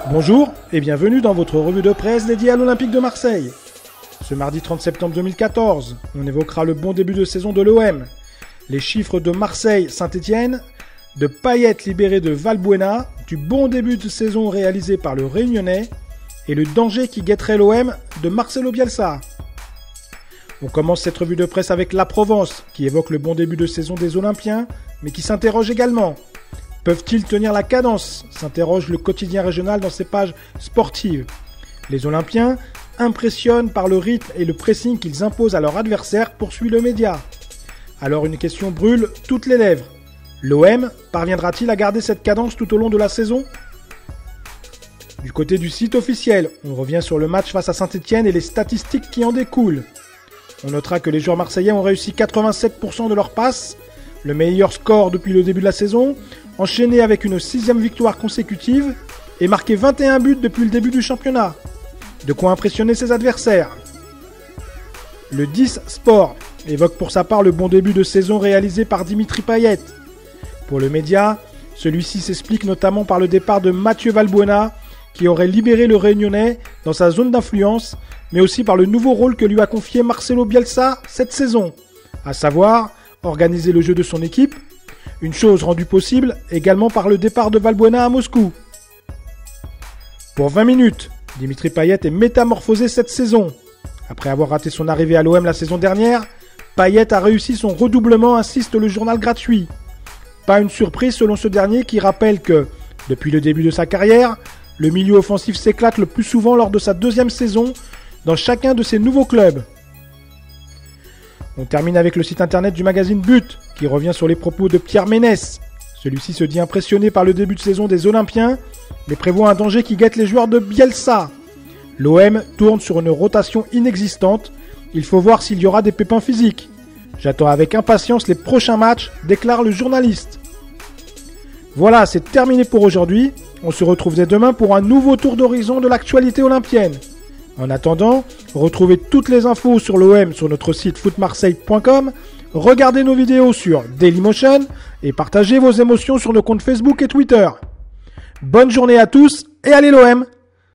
Bonjour et bienvenue dans votre revue de presse dédiée à l'Olympique de Marseille. Ce mardi 30 septembre 2014, on évoquera le bon début de saison de l'OM, les chiffres de Marseille-Saint-Etienne, de Payet libéré de Valbuena, du bon début de saison réalisé par le Réunionnais et le danger qui guetterait l'OM de Marcelo Bielsa. On commence cette revue de presse avec La Provence, qui évoque le bon début de saison des Olympiens, mais qui s'interroge également. Peuvent-ils tenir la cadence ? S'interroge le quotidien régional dans ses pages sportives. Les Olympiens impressionnent par le rythme et le pressing qu'ils imposent à leur adversaire, poursuit le média. Alors une question brûle toutes les lèvres. L'OM parviendra-t-il à garder cette cadence tout au long de la saison ? Du côté du site officiel, on revient sur le match face à Saint-Etienne et les statistiques qui en découlent. On notera que les joueurs marseillais ont réussi 87% de leurs passes, le meilleur score depuis le début de la saison, enchaîné avec une 6e victoire consécutive et marqué 21 buts depuis le début du championnat. De quoi impressionner ses adversaires. Le 10 Sport évoque pour sa part le bon début de saison réalisé par Dimitri Payet. Pour le média, celui-ci s'explique notamment par le départ de Mathieu Valbuena, qui aurait libéré le Réunionnais dans sa zone d'influence, mais aussi par le nouveau rôle que lui a confié Marcelo Bielsa cette saison, à savoir organiser le jeu de son équipe, une chose rendue possible également par le départ de Valbuena à Moscou. Pour 20 minutes, Dimitri Payet est métamorphosé cette saison. Après avoir raté son arrivée à l'OM la saison dernière, Payet a réussi son redoublement, insiste le journal gratuit. Pas une surprise selon ce dernier qui rappelle que, depuis le début de sa carrière, le milieu offensif s'éclate le plus souvent lors de sa 2e saison dans chacun de ses nouveaux clubs. On termine avec le site internet du magazine But, qui revient sur les propos de Pierre Ménès. Celui-ci se dit impressionné par le début de saison des Olympiens, mais prévoit un danger qui guette les joueurs de Bielsa. L'OM tourne sur une rotation inexistante, il faut voir s'il y aura des pépins physiques. J'attends avec impatience les prochains matchs, déclare le journaliste. Voilà, c'est terminé pour aujourd'hui. On se retrouve dès demain pour un nouveau tour d'horizon de l'actualité olympienne. En attendant, retrouvez toutes les infos sur l'OM sur notre site footmarseille.com, regardez nos vidéos sur Dailymotion et partagez vos émotions sur nos comptes Facebook et Twitter. Bonne journée à tous et allez l'OM!